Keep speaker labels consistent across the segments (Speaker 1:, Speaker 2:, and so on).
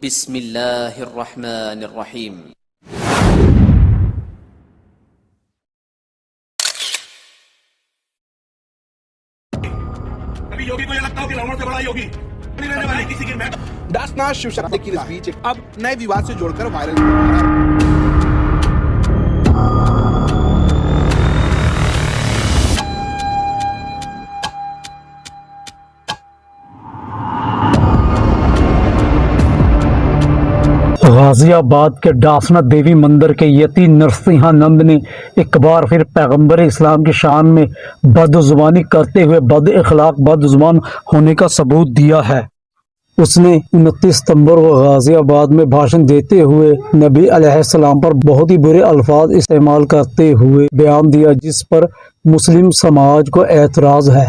Speaker 1: بسم اللہ الرحمن الرحیم۔
Speaker 2: ابھی یوگی کو یہ لگتا ہو کہ راون سے بڑا یوگی نہیں رہنے والے کسی کی۔
Speaker 3: داسنا شیو شکتی کی اسپیچ اب نئے وواد سے جوڑ کر وائرل ہو رہا ہے۔
Speaker 4: غازی آباد کے ڈاسنا دیوی مندر کے یتی نرسنہانند نے ایک بار پھر پیغمبر اسلام کی شان میں بدزبانی کرتے ہوئے بد اخلاق بد زبان ہونے کا ثبوت دیا ہے۔ اس نے 29 ستمبر کو غازی آباد میں بھاشن دیتے ہوئے نبی علیہ السلام پر بہت ہی برے الفاظ استعمال کرتے ہوئے بیان دیا، جس پر مسلم سماج کو اعتراض ہے،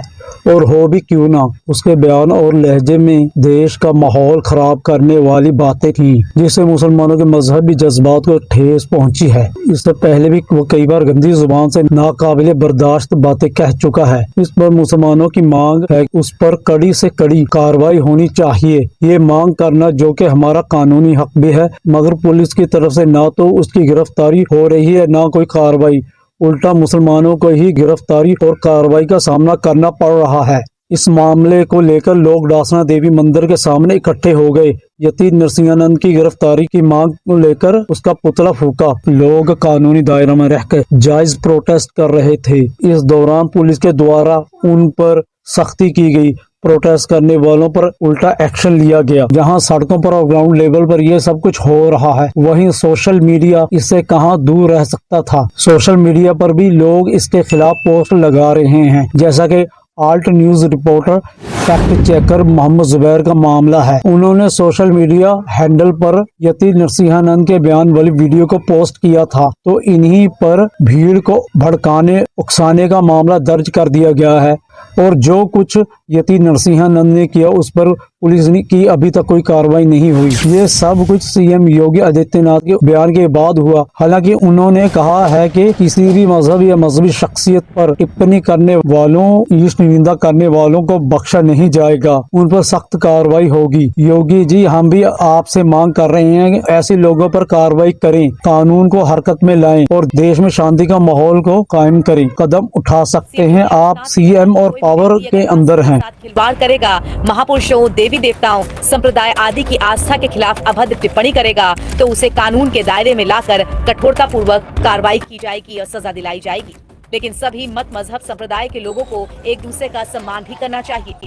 Speaker 4: اور ہو بھی کیوں نہ۔ اس کے بیان اور لہجے میں دیش کا ماحول خراب کرنے والی باتیں تھیں، جس سے مسلمانوں کے مذہبی جذبات کو ٹھیس پہنچی ہے۔ اس سے پہلے بھی وہ کئی بار گندی زبان سے ناقابل برداشت باتیں کہہ چکا ہے۔ اس پر مسلمانوں کی مانگ ہے کہ اس پر کڑی سے کڑی کارروائی ہونی چاہیے۔ یہ مانگ کرنا جو کہ ہمارا قانونی حق بھی ہے، مگر پولیس کی طرف سے نہ تو اس کی گرفتاری ہو رہی ہے نہ کوئی کارروائی، الٹا مسلمانوں کو ہی گرفتاری اور کارروائی کا سامنا کرنا پڑ رہا ہے۔ اس معاملے کو لے کر لوگ ڈاسنا دیوی مندر کے سامنے اکٹھے ہو گئے۔ یتی نرسنہانند کی گرفتاری کی مانگ کو لے کر اس کا پتلا پھونکا۔ لوگ قانونی دائرہ میں رہ کر جائز پروٹیسٹ کر رہے تھے۔ اس دوران پولیس کے دوارا ان پر سختی کی گئی۔ پروٹیسٹ کرنے والوں پر الٹا ایکشن لیا گیا۔ جہاں سڑکوں پر اور گراؤنڈ لیول پر یہ سب کچھ ہو رہا ہے، وہیں سوشل میڈیا اس سے کہاں دور رہ سکتا تھا۔ سوشل میڈیا پر بھی لوگ اس کے خلاف پوسٹ لگا رہے ہیں، جیسا کہ Alt News reporter fact checker Mohammed Zubair کا معاملہ ہے۔ انہوں نے سوشل میڈیا ہینڈل پر یتی نرسنہانند کے بیان والی ویڈیو کو پوسٹ کیا تھا، تو انہی پر بھیڑ کو بھڑکانے اکسانے کا معاملہ درج کر دیا گیا ہے، اور جو کچھ یتی نرسنہانند نے کیا اس پر پولیس کی ابھی تک کوئی کارروائی نہیں ہوئی۔ یہ سب کچھ سی ایم یوگی آدتیہ ناتھ کے بیان کے بعد ہوا۔ حالانکہ انہوں نے کہا ہے کہ کسی بھی مذہب یا مذہبی شخصیت پر ٹپنی کرنے والوں، ایش نندا کرنے والوں کو بخشا نہیں جائے گا، ان پر سخت کارروائی ہوگی۔ یوگی جی، ہم بھی آپ سے مانگ کر رہے ہیں کہ ایسے لوگوں پر کارروائی کریں، قانون کو حرکت میں لائیں اور دیش میں شانتی کا ماحول کو قائم کریں۔ قدم اٹھا سکتے ہیں، آپ سی ایم اور پاور کے اندر ہیں۔
Speaker 5: کھلواڑ کرے گا، مہاپرشوں، دیوی دیوتاؤں، سمپردائے آدی کی آستھا کے خلاف ابھد ٹپنی کرے گا تو اسے قانون کے دائرے میں لا کر کٹھورتا پوروک کارروائی کی جائے گی اور سزا دلائی جائے گی۔ لیکن سبھی مت مذہب سمپردائے کے لوگوں کو ایک دوسرے کا سمان بھی کرنا چاہیے۔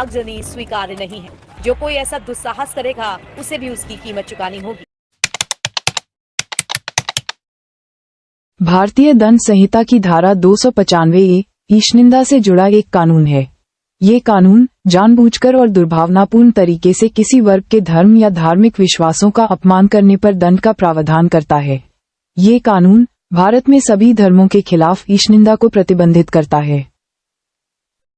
Speaker 5: آگجنی سویکاریہ نہیں ہے۔ جو کوئی ایسا دساہس کرے گا اسے بھی اس کی قیمت چکانی ہوگی۔
Speaker 6: بھارتیہ دنڈ سنہتا کی دھارا 295 ایشنندا سے جڑا ایک قانون ہے۔ یہ قانون جان بوجھ کر اور دربھاوناپورن طریقے سے کسی ورگ کے دھرم یا دھارمک وشواسوں کا اپمان کرنے پر دنڈ کا پراودھان کرتا ہے۔ یہ قانون بھارت میں سبھی دھرموں کے خلاف ایشنندا کو پرتیبندھت کرتا ہے۔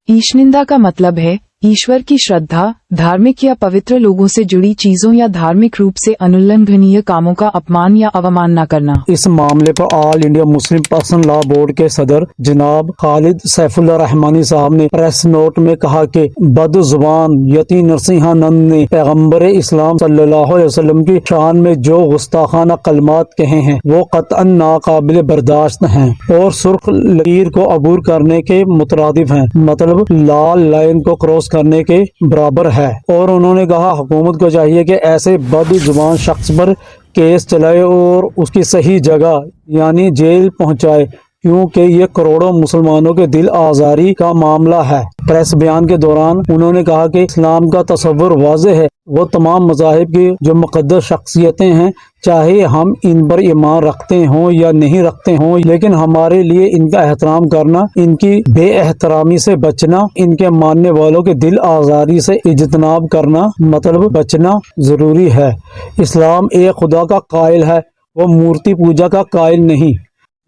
Speaker 6: ایشنندا کا مطلب ہے ایشور کی شردھا، دھارمک یا پوتر لوگوں سے جڑی چیزوں یا دھارمک روپ سے انولنگھنیہ کاموں کا اپمان یا اومان نہ کرنا۔
Speaker 4: اس معاملے پر آل انڈیا مسلم پرسنل لا بورڈ کے صدر جناب خالد سیف اللہ رحمانی صاحب نے پریس نوٹ میں کہا کہ بد زبان یتی نرسنہانند نے پیغمبر اسلام صلی اللہ علیہ وسلم کی شان میں جو گستاخانہ کلمات کہے ہیں وہ قطعاً ناقابل برداشت ہیں اور سرخ لکیر کو عبور کرنے کے مترادف ہیں، مطلب لال لائن کو کراس کرنے کے برابر ہے۔ اور انہوں نے کہا حکومت کو چاہیے کہ ایسے بد زبان شخص پر کیس چلائے اور اس کی صحیح جگہ یعنی جیل پہنچائے، کیونکہ یہ کروڑوں مسلمانوں کے دل آزاری کا معاملہ ہے۔ پریس بیان کے دوران انہوں نے کہا کہ اسلام کا تصور واضح ہے، وہ تمام مذاہب کی جو مقدس شخصیتیں ہیں، چاہے ہم ان پر ایمان رکھتے ہوں یا نہیں رکھتے ہوں، لیکن ہمارے لیے ان کا احترام کرنا، ان کی بے احترامی سے بچنا، ان کے ماننے والوں کے دل آزاری سے اجتناب کرنا مطلب بچنا ضروری ہے۔ اسلام ایک خدا کا قائل ہے، وہ مورتی پوجا کا قائل نہیں،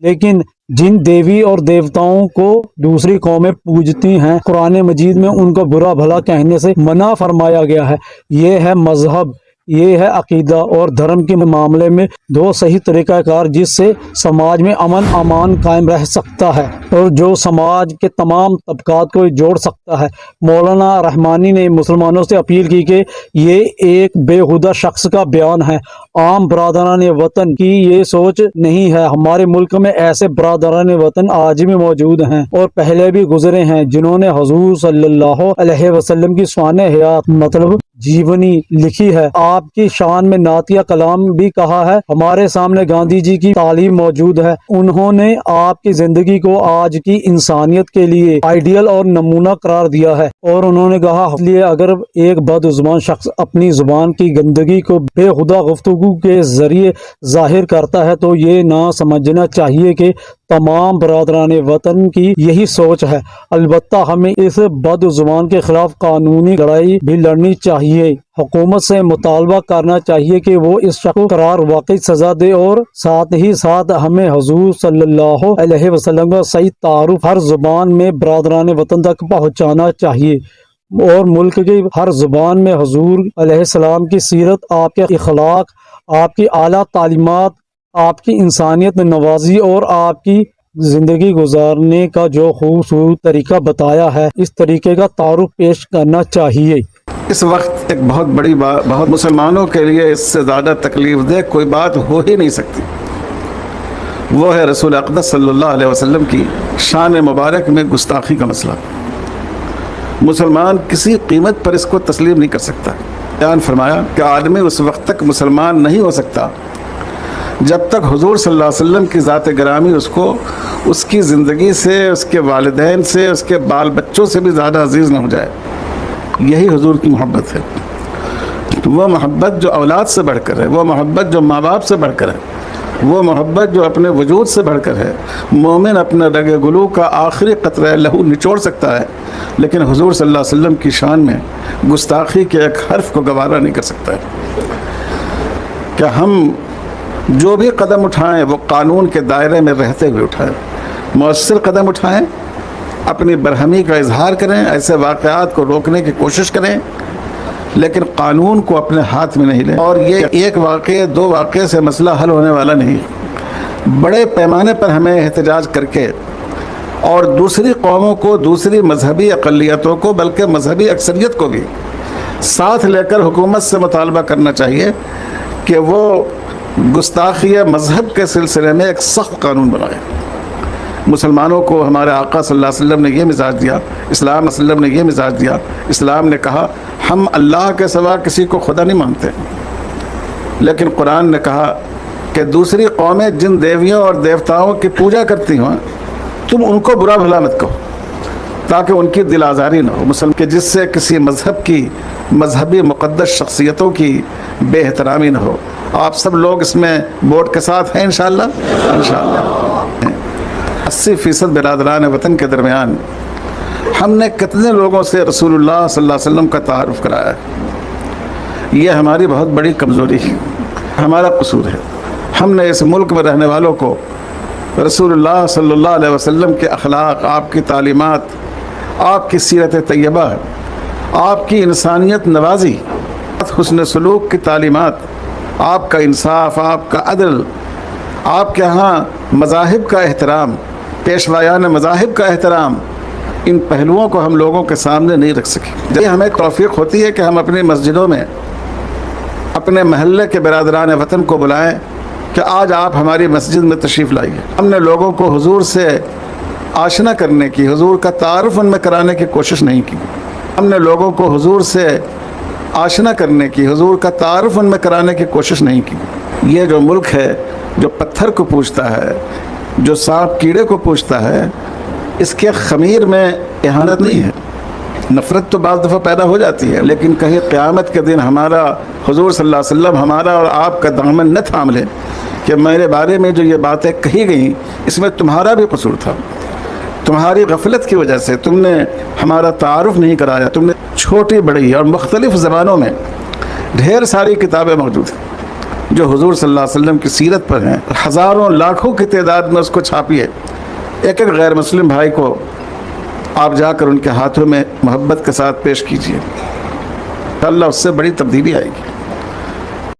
Speaker 4: لیکن جن دیوی اور دیوتاؤں کو دوسری قومیں پوجتی ہیں، قرآن مجید میں ان کو برا بھلا کہنے سے منع فرمایا گیا ہے۔ یہ ہے مذہب، یہ ہے عقیدہ اور دھرم کے معاملے میں دو صحیح طریقہ کار جس سے سماج میں امن امان قائم رہ سکتا ہے اور جو سماج کے تمام طبقات کو جوڑ سکتا ہے۔ مولانا رحمانی نے مسلمانوں سے اپیل کی کہ یہ ایک بےہودہ شخص کا بیان ہے، عام برادران وطن کی یہ سوچ نہیں ہے۔ ہمارے ملک میں ایسے برادران وطن آج بھی موجود ہیں اور پہلے بھی گزرے ہیں جنہوں نے حضور صلی اللہ علیہ وسلم کی شان حیات مطلب جیونی لکھی ہے، آپ کی شان میں نعتیہ کلام بھی کہا ہے۔ ہمارے سامنے گاندھی جی کی تعلیم موجود ہے، انہوں نے آپ کی زندگی کو آج کی انسانیت کے لیے آئیڈیل اور نمونہ قرار دیا ہے، اور انہوں نے کہا اس لیے اگر ایک بدزبان شخص اپنی زبان کی گندگی کو بے خدا گفتگو کے ذریعے ظاہر کرتا ہے تو یہ نہ سمجھنا چاہیے کہ تمام برادران وطن کی یہی سوچ ہے۔ البتہ ہمیں اس بد زبان کے خلاف قانونی لڑائی بھی لڑنی چاہیے۔ حکومت سے مطالبہ کرنا چاہیے کہ وہ اس شخص کو قرار واقعی سزا دے اور ساتھ ہی ساتھ ہمیں حضور صلی اللہ علیہ وسلم کا صحیح تعارف ہر زبان میں برادران وطن تک پہنچانا چاہیے اور ملک کی ہر زبان میں حضور علیہ السلام کی سیرت، آپ کے اخلاق، آپ کی اعلیٰ تعلیمات، آپ کی انسانیت نوازی اور آپ کی زندگی گزارنے کا جو خوبصورت طریقہ بتایا ہے اس طریقے کا تعارف پیش کرنا چاہیے۔
Speaker 7: اس وقت ایک بہت بڑی بات، بہت مسلمانوں کے لیے اس سے زیادہ تکلیف دہ کوئی بات ہو ہی نہیں سکتی، وہ ہے رسول اقدس صلی اللہ علیہ وسلم کی شان مبارک میں گستاخی کا مسئلہ۔ مسلمان کسی قیمت پر اس کو تسلیم نہیں کر سکتا۔ بیان فرمایا کہ آدمی اس وقت تک مسلمان نہیں ہو سکتا جب تک حضور صلی اللہ علیہ وسلم کی ذات گرامی اس کو اس کی زندگی سے، اس کے والدین سے، اس کے بال بچوں سے بھی زیادہ عزیز نہ ہو جائے۔ یہی حضور کی محبت ہے، وہ محبت جو اولاد سے بڑھ کر ہے، وہ محبت جو ماں باپ سے بڑھ کر ہے، وہ محبت جو اپنے وجود سے بڑھ کر ہے۔ مومن اپنے رگ گلو کا آخری قطرہ لہو نچوڑ سکتا ہے لیکن حضور صلی اللہ علیہ وسلم کی شان میں گستاخی کے ایک حرف کو گوارا نہیں کر سکتا ہے۔ کہ ہم جو بھی قدم اٹھائیں وہ قانون کے دائرے میں رہتے ہوئے اٹھائیں، مؤثر قدم اٹھائیں، اپنی برہمی کا اظہار کریں، ایسے واقعات کو روکنے کی کوشش کریں لیکن قانون کو اپنے ہاتھ میں نہیں لیں۔ اور یہ ایک واقعے دو واقعے سے مسئلہ حل ہونے والا نہیں، بڑے پیمانے پر ہمیں احتجاج کر کے اور دوسری قوموں کو، دوسری مذہبی اقلیتوں کو، بلکہ مذہبی اکثریت کو بھی ساتھ لے کر حکومت سے مطالبہ کرنا چاہیے کہ وہ گستاخی مذہب کے سلسلے میں ایک سخت قانون بنائے۔ مسلمانوں کو ہمارے آقا صلی اللہ علیہ وسلم نے یہ مزاج دیا، اسلام وسلم نے یہ مزاج دیا، اسلام نے کہا ہم اللہ کے سوا کسی کو خدا نہیں مانتے، لیکن قرآن نے کہا کہ دوسری قومیں جن دیویوں اور دیوتاؤں کی پوجا کرتی ہوں تم ان کو برا بھلا مت کہو تاکہ ان کی دل آزاری نہ ہو۔ مسلم کہ جس سے کسی مذہب کی، مذہبی مقدس شخصیتوں کی بے احترامی نہ ہو۔ آپ سب لوگ اس میں ووٹ کے ساتھ ہیں انشاءاللہ؟ انشاءاللہ 80% برادران وطن کے درمیان ہم نے کتنے لوگوں سے رسول اللہ صلی اللہ علیہ وسلم کا تعارف کرایا ہے؟ یہ ہماری بہت بڑی کمزوری ہے، ہمارا قصور ہے۔ ہم نے اس ملک میں رہنے والوں کو رسول اللہ صلی اللہ علیہ وسلم کے اخلاق، آپ کی تعلیمات، آپ کی سیرت طیبہ، آپ کی انسانیت نوازی، حسن سلوک کی تعلیمات، آپ کا انصاف، آپ کا عدل، آپ کے ہاں مذاہب کا احترام، پیشوایان مذاہب کا احترام، ان پہلوؤں کو ہم لوگوں کے سامنے نہیں رکھ سکے۔ جب ہمیں توفیق ہوتی ہے کہ ہم اپنی مسجدوں میں اپنے محلے کے برادران وطن کو بلائیں کہ آج آپ ہماری مسجد میں تشریف لائیے۔ ہم نے لوگوں کو حضور سے آشنا کرنے کی، حضور کا تعارف ان میں کرانے کی کوشش نہیں کی۔ ہم نے لوگوں کو حضور سے آشنا کرنے کی، حضور کا تعارف ان میں کرانے کی کوشش نہیں کی۔ یہ جو ملک ہے جو پتھر کو پوجتا ہے، جو سانپ کیڑے کو پوجتا ہے، اس کے خمیر میں اہانت نہیں ہے۔ نفرت تو بعض دفعہ پیدا ہو جاتی ہے لیکن کہیں قیامت کے دن ہمارا حضور صلی اللہ علیہ وسلم ہمارا اور آپ کا دامن نہ تھام لے کہ میرے بارے میں جو یہ باتیں کہی گئیں اس میں تمہارا بھی قصور تھا، تمہاری غفلت کی وجہ سے تم نے ہمارا تعارف نہیں کرایا۔ تم نے چھوٹی بڑی اور مختلف زبانوں میں ڈھیر ساری کتابیں موجود ہیں جو حضور صلی اللہ علیہ وسلم کی سیرت پر ہیں، ہزاروں لاکھوں کی تعداد میں اس کو چھاپیے۔ ایک ایک غیر مسلم بھائی کو آپ جا کر ان کے ہاتھوں میں محبت کے ساتھ پیش کیجیے، اللہ اس سے بڑی تبدیلی آئے گی۔